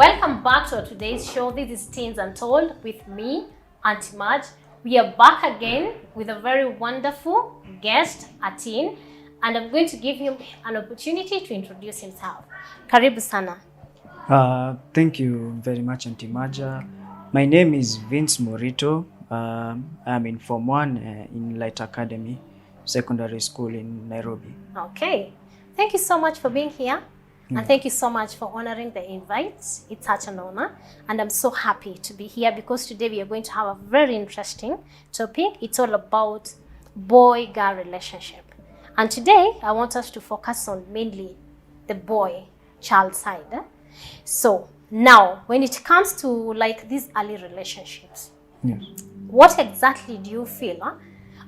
Welcome back to today's show. This is Teens Untold with me, Auntie Marge. We are back again with a very wonderful guest, a teen, and I'm going to give him an opportunity to introduce himself. Karibu sana. Thank you very much, Auntie Marja. My name is Vince Morito. I'm in Form 1 in Light Academy Secondary School in Nairobi. Okay. Thank you so much for being here. And thank you so much for honoring the invite. It's such an honor. And I'm so happy to be here because today we are going to have a very interesting topic. It's all about boy-girl relationship. And today I want us to focus on mainly the boy-child side. So now, when it comes to like these early relationships, Yes. what exactly do you feel?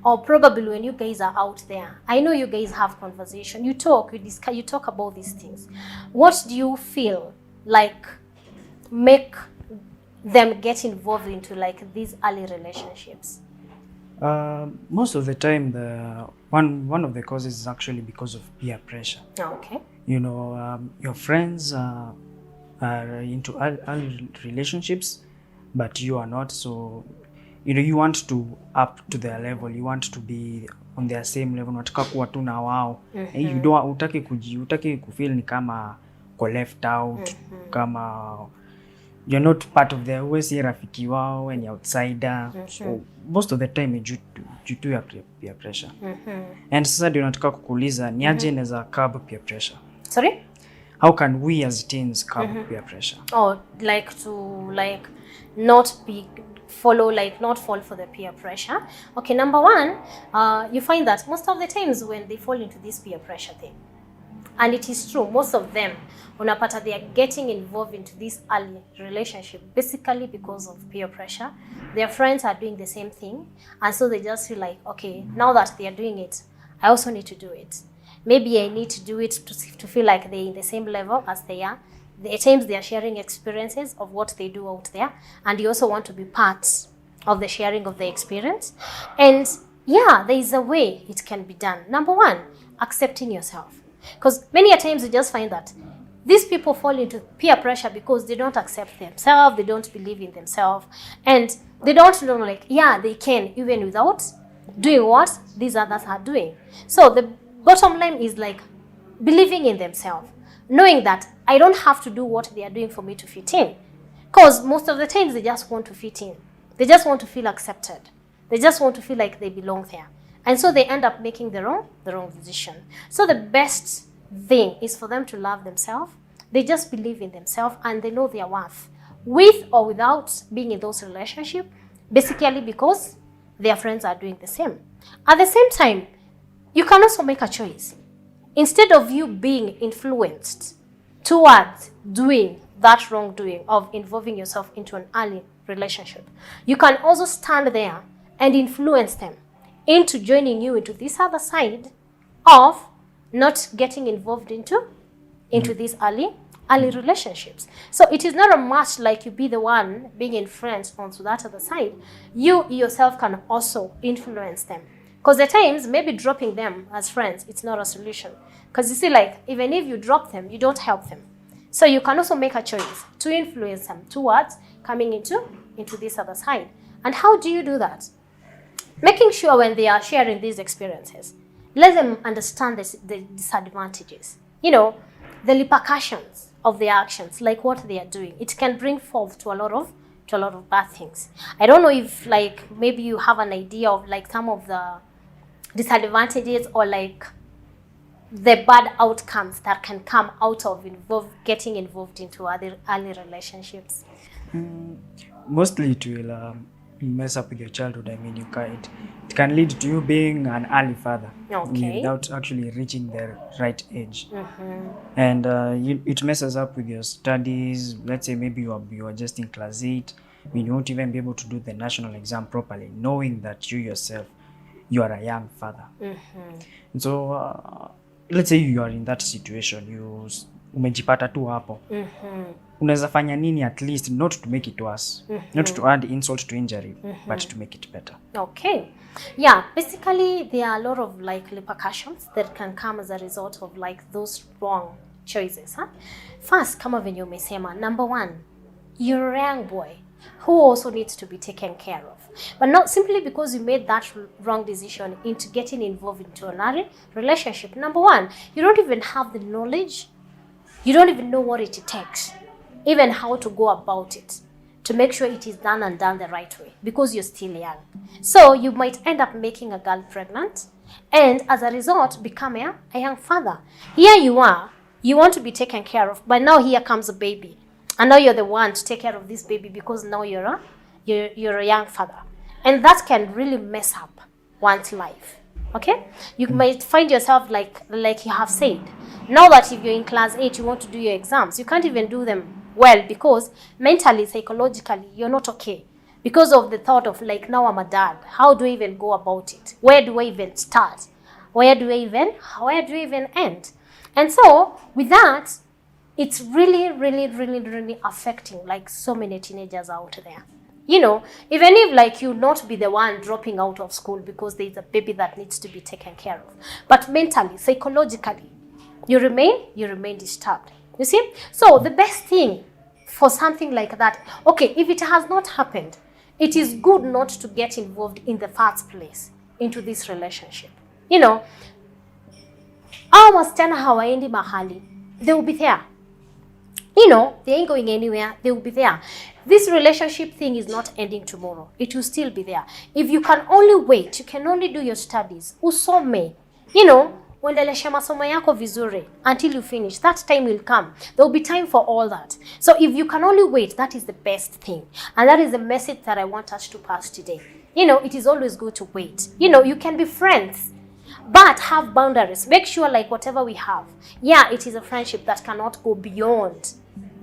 Or probably when you guys are out there, I know you guys have conversation, you talk, you discuss, you talk about these things. What do you feel like make them get involved into like these early relationships? Most of the time, the one of the causes is actually because of peer pressure. Okay. You know, your friends are into early relationships, but you are not. So, you know, you want to up to their level. You want to be on their same level. Unataka kuwa tu na wao. You don't utaki kufeel ni kama ko left out, kama you're not part of their way, si rafiki wao, any outsider. So most of the time due to your peer pressure. And sasa ndio nataka kukuuliza ni aje naweza curb peer pressure? Sorry? How can we as teens curb peer pressure? Or like to not fall for the peer pressure. Okay, number one, you find that most of the times when they fall into this peer pressure thing, and it is true, most of them, unapata, they are getting involved into this early relationship basically because of peer pressure. Their friends are doing the same thing, and so they just feel like, okay, now that they are doing it, I also need to do it. Maybe I need to do it to feel like they're in the same level as they are. At times they are sharing experiences of what they do out there, and you also want to be part of the sharing of the experience. And yeah, there is a way it can be done. Number one, accepting yourself. Because many a times you just find that these people fall into peer pressure because they don't accept themselves, they don't believe in themselves, and they don't know like, yeah, they can even without doing what these others are doing. So the bottom line is like believing in themselves, knowing that I don't have to do what they are doing for me to fit in. Because most of the times they just want to fit in. They just want to feel accepted. They just want to feel like they belong there. And so they end up making the wrong decision. So the best thing is for them to love themselves. They just believe in themselves and they know their worth, with or without being in those relationships, basically because their friends are doing the same. At the same time, you can also make a choice. Instead of you being influenced towards doing that wrongdoing of involving yourself into an early relationship, you can also stand there and influence them into joining you into this other side of not getting involved into these early relationships. So it is not a much like you be the one being influenced onto that other side. You yourself can also influence them. Because at times, maybe dropping them as friends, it's not a solution. Because you see, like, even if you drop them, you don't help them. So you can also make a choice to influence them towards coming into this other side. And how do you do that? Making sure when they are sharing these experiences, let them understand the disadvantages. You know, the repercussions of their actions, like what they are doing. It can bring forth to a lot of bad things. I don't know if like maybe you have an idea of like some of the disadvantages or like the bad outcomes that can come out of getting involved into other early relationships. Mostly it will mess up with your childhood. I mean, it can lead to you being an early father without actually reaching the right age. And it messes up with your studies. Let's say maybe you are just in class 8. I mean, you won't even be able to do the national exam properly, knowing that you yourself, you are a young father. And so let's say you are in that situation, umejipata tu hapo. Unaweza fanya nini at least not to make it worse, not to add insult to injury, but to make it better? Okay. Yeah, basically there are a lot of like repercussions that can come as a result of like those wrong choices. First, kama venye umesema, number one, you're a young boy who also needs to be taken care of. But not simply because you made that wrong decision into getting involved into a relationship. Number one, you don't even have the knowledge. You don't even know what it takes, even how to go about it, to make sure it is done and done the right way, because you're still young. So you might end up making a girl pregnant, and as a result, become a young father. Here you are, you want to be taken care of, but now here comes a baby. And now you're the one to take care of this baby because now you're a young father. And that can really mess up one's life. Okay? You might find yourself like you have said. Now that if you're in class 8, you want to do your exams, you can't even do them well because mentally, psychologically, you're not okay. Because of the thought of like, now I'm a dad. How do I even go about it? Where do I even start? Where do I even end? And so with that, it's really affecting like so many teenagers out there. You know, even if like you not be the one dropping out of school because there's a baby that needs to be taken care of, but mentally, psychologically, you remain disturbed. You see? So the best thing for something like that, okay, if it has not happened, it is good not to get involved in the first place into this relationship. You know, our wasichana hawaendi mahali, they will be there. You know, they ain't going anywhere. They will be there. This relationship thing is not ending tomorrow. It will still be there. If you can only wait, you can only do your studies. Usome. You know, uendeleshe masomo yako vizuri until you finish. That time will come. There will be time for all that. So if you can only wait, that is the best thing. And that is the message that I want us to pass today. You know, it is always good to wait. You know, you can be friends, but have boundaries. Make sure like whatever we have, yeah, it is a friendship that cannot go beyond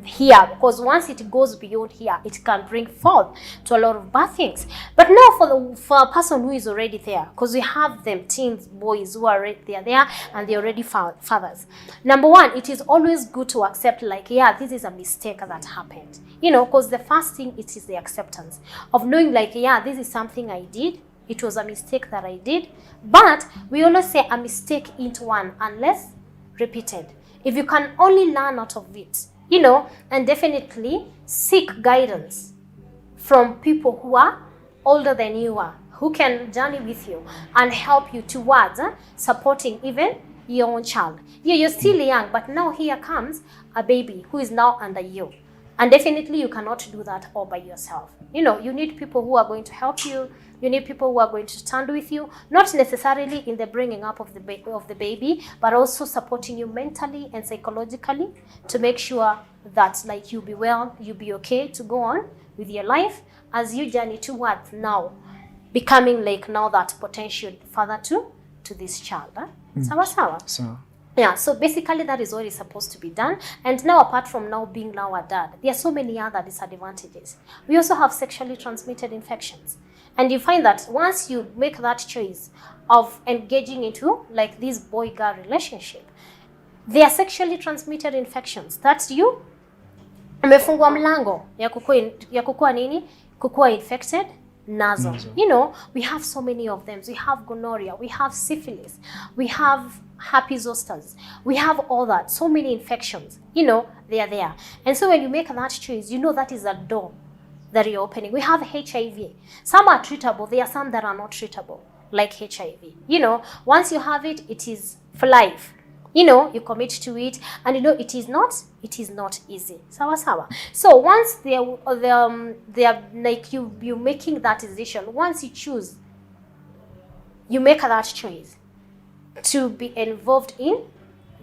here, because once it goes beyond here, it can bring forth to a lot of bad things. But now for a person who is already there, because we have them teens, boys who are already there and they're already fathers. Number one, it is always good to accept like, yeah, this is a mistake that happened. You know, because the first thing, it is the acceptance of knowing like, yeah, this is something I did. It was a mistake that I did. But we always say a mistake into one unless repeated. If you can only learn out of it, you know, and definitely seek guidance from people who are older than you are, who can journey with you and help you towards supporting even your own child. Yeah, you're still young, but now here comes a baby who is now under you. And definitely you cannot do that all by yourself. You know, you need people who are going to help you. You need people who are going to stand with you, not necessarily in the bringing up of the baby, but also supporting you mentally and psychologically to make sure that like you'll be well, you'll be okay to go on with your life as you journey towards now becoming like now that potential father to this child. Sawa. So yeah, so basically that is what is supposed to be done. And now apart from now being now a dad, there are so many other disadvantages. We also have sexually transmitted infections. And you find that once you make that choice of engaging into like this boy-girl relationship, there are sexually transmitted infections. That's you. Umefungwa mlango ya kukua nini? Kukua infected nazo. You know, we have so many of them. We have gonorrhea, we have syphilis, we have herpes zosters, we have all that. So many infections, you know, they are there. And so when you make that choice, you know that is a door that you're opening. We have HIV. Some are treatable. There are some that are not treatable, like HIV. You know, once you have it, it is for life. You know, you commit to it, and you know it is not easy. Sawa. So once they are like you making that decision. Once you choose, you make that choice to be involved in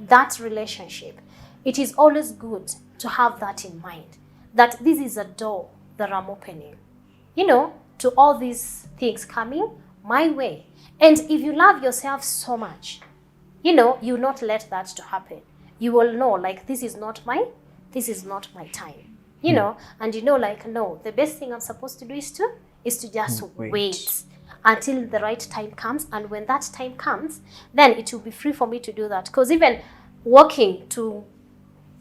that relationship. It is always good to have that in mind, that this is a door that I'm opening, you know, to all these things coming my way. And if you love yourself so much, you know, you not let that to happen. You will know like this is not my time, you know, and you know like no, the best thing I'm supposed to do is to just wait until the right time comes. And when that time comes, then it will be free for me to do that. Because even walking to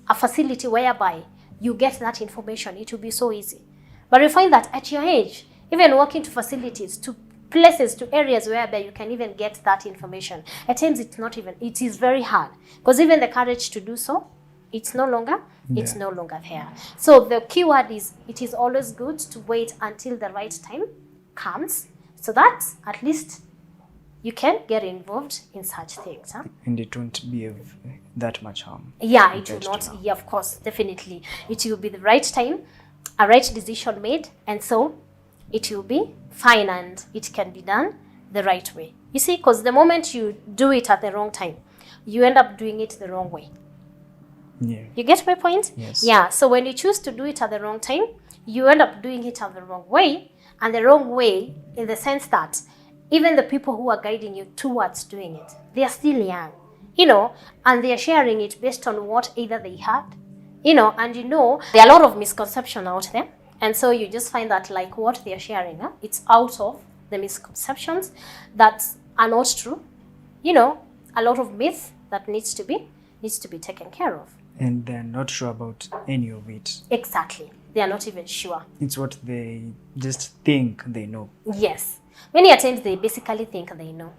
a facility whereby you get that information, it will be so easy. But you find that at your age, even walking to facilities, to places, to areas whereby you can even get that information, at times it is very hard. Because even the courage to do so, it's no longer It's no longer there. So the key word is, it is always good to wait until the right time comes, so that at least you can get involved in such things. And it won't be of that much harm. Yeah, it will not. Yeah, of course, definitely. It will be the right time, a right decision made, and so it will be fine and it can be done the right way. You see, because the moment you do it at the wrong time, you end up doing it the wrong way. Yeah. You get my point? Yes. Yeah. So when you choose to do it at the wrong time, you end up doing it at the wrong way. And the wrong way in the sense that even the people who are guiding you towards doing it, they are still young, and they are sharing it based on what either they had, and there are a lot of misconception out there. And so you just find that like what they are sharing, it's out of the misconceptions that are not true, a lot of myth that needs to be taken care of. And they're not sure about any of it. Exactly. They are not even sure. It's what they just think they know. Yes. Many times they basically think they know.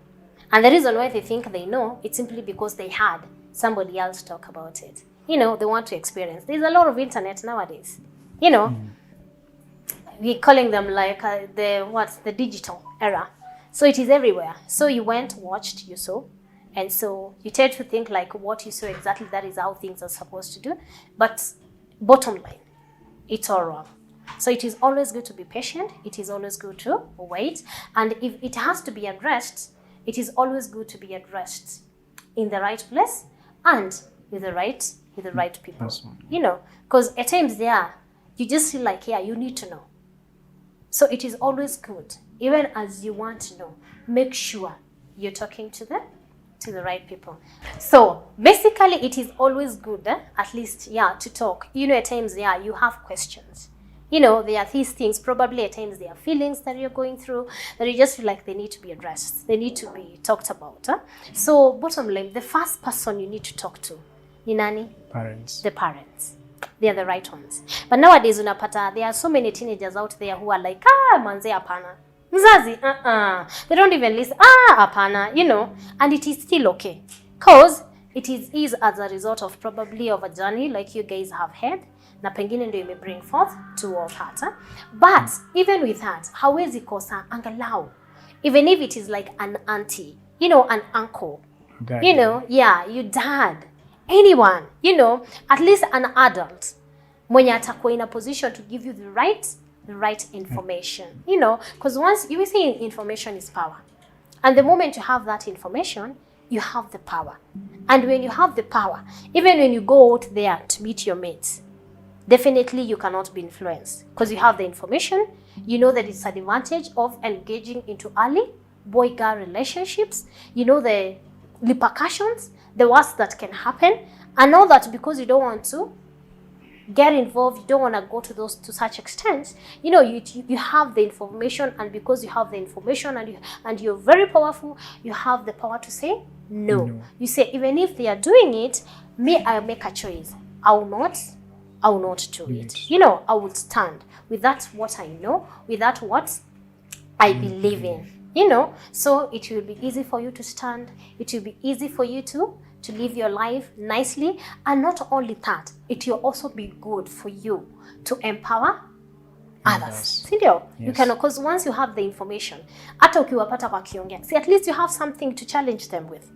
And the reason why they think they know, it's simply because they had somebody else talk about it. They want to experience. There's a lot of internet nowadays. We're calling them like the digital era. So it is everywhere. So you went, watched, you saw. And so you tend to think like what you saw exactly, that is how things are supposed to do. But bottom line, it's all wrong. So it is always good to be patient. It is always good to wait. And if it has to be addressed, it is always good to be addressed in the right place and with the right people. Because at times you just feel like, you need to know. So it is always good, even as you want to know, make sure you're talking to the right people. So basically it is always good, at least, to talk. At times, you have questions. There are these things, probably at times there are feelings that you're going through that you just feel like they need to be addressed. They need to be talked about. So bottom line, the first person you need to talk to, ni nani? Parents. The parents. They are the right ones. But nowadays, unapata, there are so many teenagers out there who are like, manze apana. Mzazi, they don't even listen. Apana, and it is still okay. Because it is as a result of probably of a journey like you guys have had. Na pengine ndio bring forth to all that. But even with that, hawezi kosa angalau. Even if it is like an auntie, an uncle, your dad, anyone, at least an adult, mwenye atakuwa in a position to give you the right information, because once you say information is power, and the moment you have that information, you have the power. And when you have the power, even when you go out there to meet your mates, definitely you cannot be influenced because you have the information. The disadvantage of engaging into early boy-girl relationships, the repercussions, the worst that can happen, and all that because you don't want to get involved, you don't want to go to such extents. You have the information, and because you have the information and you're very powerful, you have the power to say no. You say, even if they are doing it, I make a choice. I will not do it. I would stand with that what I know, with that what I believe in. So it will be easy for you to stand. It will be easy for you to live your life nicely. And not only that, it will also be good for you to empower others. Sindio? Yes. You can, because once you have the information, hata ukiwapata wakiongea, at least you have something to challenge them with.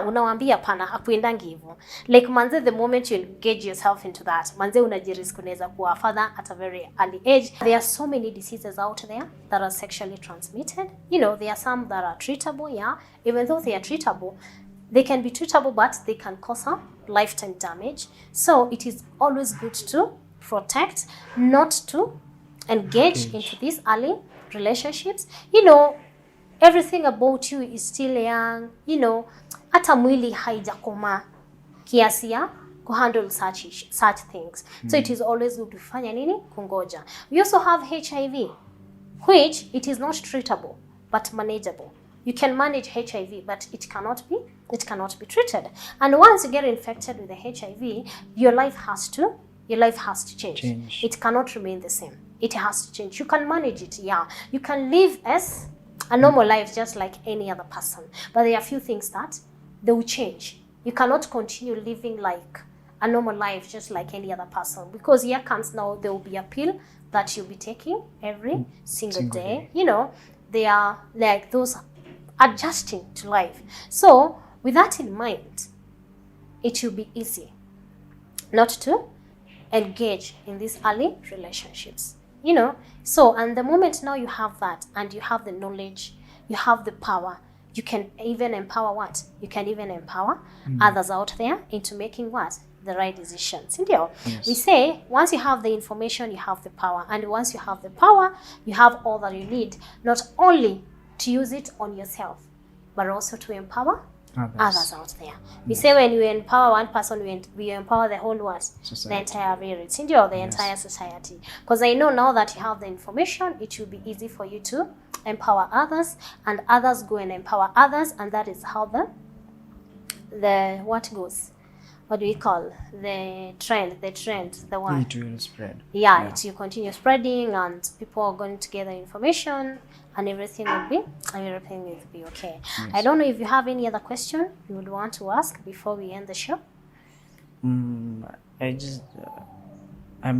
Unawaambia pana hakuendangi hivyo. Like manze, the moment you engage yourself into that, manze unajirisk unaweza kuwa father at a very early age. There are so many diseases out there that are sexually transmitted. There are some that are treatable, even though they are treatable, they can be treatable, but they can cause a lifetime damage. So it is always good to protect, not to engage into these early relationships. Everything about you is still young. Hata mwili haijakoma kiasi ya kuhandle such things. So it is always good to fanya nini? Kungoja. We also have HIV, which it is not treatable but manageable. You can manage HIV, but it cannot be treated. And once you get infected with the HIV, your life has to change. It cannot remain the same. It has to change. You can manage it, You can live as a normal life just like any other person. But there are a few things that they will change. You cannot continue living like a normal life just like any other person. Because here comes now, there will be a pill that you'll be taking every single day. You know, they are like those adjusting to life. So with that in mind, it will be easy not to engage in these early relationships, you know. So, and the moment now you have that, and you have the knowledge, you have the power, you can even empower what? You can even empower others out there into making what? The right decisions. Yes. We say once you have the information, you have the power. And once you have the power, you have all that you need, not only to use it on yourself, but also to empower others out there. We say when you empower one person, we empower the whole world, the entire village, the entire society. Because I know now that you have the information, it will be easy for you to empower others, and others go and empower others, and that is how the what goes. What do we call the trend? The one. It will spread. Yeah, it will continue spreading, and people are going to gather information, and everything will be okay. Yes. I don't know if you have any other question you would want to ask before we end the show. I'm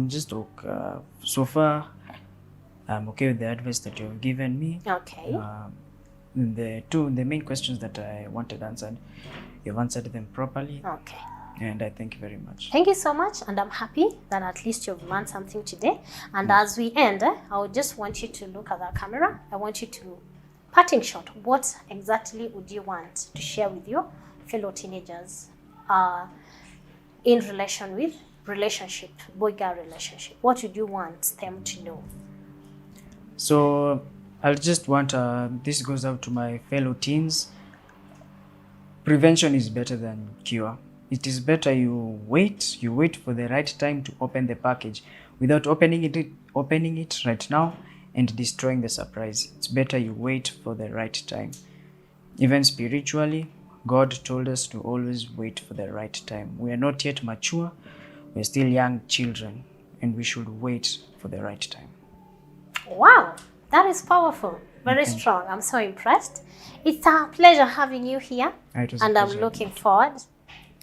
just okay. So far, I'm okay with the advice that you've given me. Okay. The main questions that I wanted answered, you've answered them properly. Okay. And I thank you very much. Thank you so much, and I'm happy that at least you've learned something today. And as we end, I would just want you to look at the camera. I want you to, parting shot, what exactly would you want to share with your fellow teenagers in relation with relationship, boy-girl relationship? What would you want them to know? So I'll just want, this goes out to my fellow teens. Prevention is better than cure. It is better you wait for the right time to open the package without opening it right now and destroying the surprise. It's better you wait for the right time. Even spiritually, God told us to always wait for the right time. We are not yet mature. We're still young children, and we should wait for the right time. Wow, that is powerful. Very strong. I'm so impressed. It's a pleasure having you here, and I'm looking forward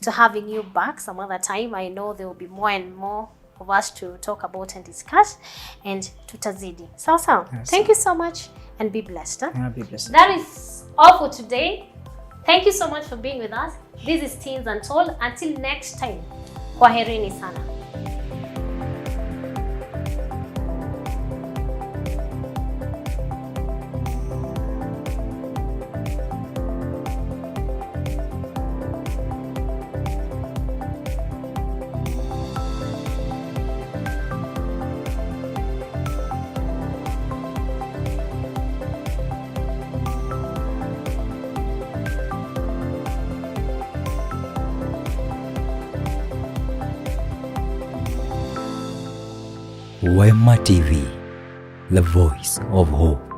to having you back some other time. I know there will be more and more of us to talk about and discuss, and tutazidi. So, yes. Thank you so much, and be blessed. Be blessed. That is all for today. Thank you so much for being with us. This is Teens Untold. Until next time, kwaherini sana. Wema TV, the voice of hope.